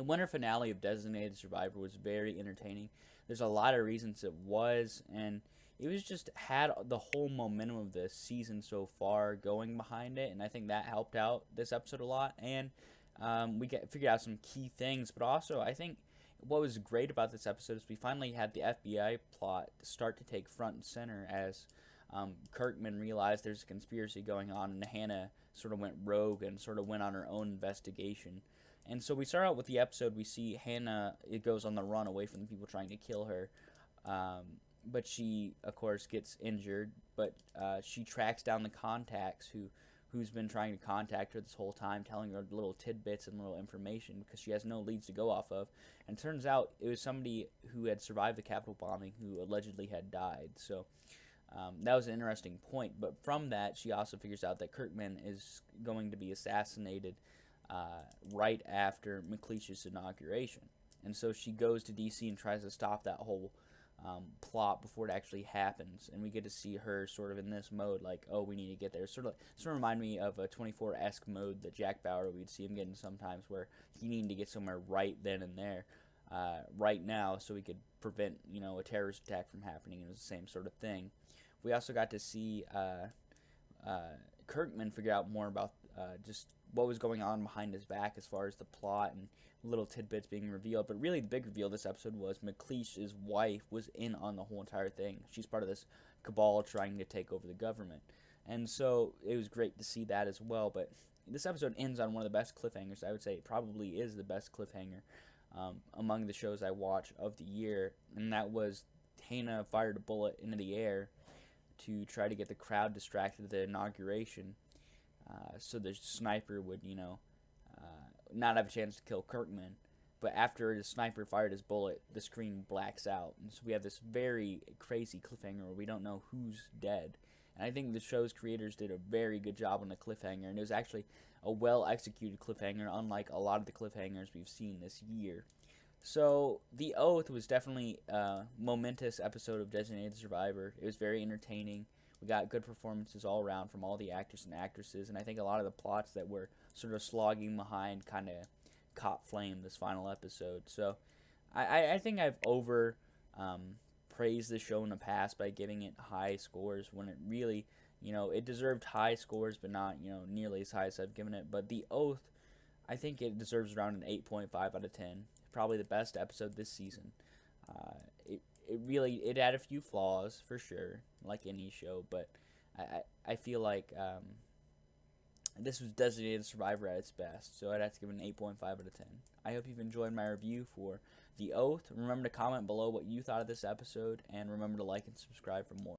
The winter finale of Designated Survivor was very entertaining. There's a lot of reasons it was, and it was just had the whole momentum of the season so far going behind it, and I think that helped out this episode a lot. And we figured out some key things, but also I think what was great about this episode is we finally had the FBI plot start to take front and center as Kirkman realized there's a conspiracy going on, and Hannah sort of went rogue and sort of went on her own investigation. And so we start out with the episode. We see Hannah. It goes on the run away from the people trying to kill her, but she, of course, gets injured. But she tracks down the contacts who's been trying to contact her this whole time, telling her little tidbits and little information because she has no leads to go off of. And it turns out it was somebody who had survived the Capitol bombing who allegedly had died. So that was an interesting point. But from that, she also figures out that Kirkman is going to be assassinated right after McLeish's inauguration. And so she goes to D.C. and tries to stop that whole plot before it actually happens. And we get to see her sort of in this mode, like, oh, we need to get there. Sort of remind me of a 24-esque mode that Jack Bauer, we'd see him getting sometimes, where he needed to get somewhere right then and there, right now, so we could prevent, a terrorist attack from happening. It was the same sort of thing. We also got to see Kirkman figure out more about just what was going on behind his back as far as the plot and little tidbits being revealed. But really the big reveal this episode was McLeish's wife was in on the whole entire thing. She's part of this cabal trying to take over the government. And so it was great to see that as well. But this episode ends on one of the best cliffhangers. I would say it probably is the best cliffhanger among the shows I watch of the year. And that was Hannah fired a bullet into the air to try to get the crowd distracted at the inauguration, so the sniper would, not have a chance to kill Kirkman. But after the sniper fired his bullet, the screen blacks out. And so we have this very crazy cliffhanger where we don't know who's dead. And I think the show's creators did a very good job on the cliffhanger. And it was actually a well-executed cliffhanger, unlike a lot of the cliffhangers we've seen this year. So, The Oath was definitely a momentous episode of Designated Survivor. It was very entertaining. We got good performances all around from all the actors and actresses, and I think a lot of the plots that were sort of slogging behind kind of caught flame this final episode. So, I think I've praised the show in the past by giving it high scores when it really, it deserved high scores, but not, nearly as high as I've given it. But The Oath, I think it deserves around an 8.5 out of 10. Probably the best episode this season. It had a few flaws for sure, like any show, but I feel like this was Designated Survivor at its best, so I'd have to give it an 8.5 out of 10. I hope you've enjoyed my review for The Oath. Remember to comment below what you thought of this episode, and remember to like and subscribe for more.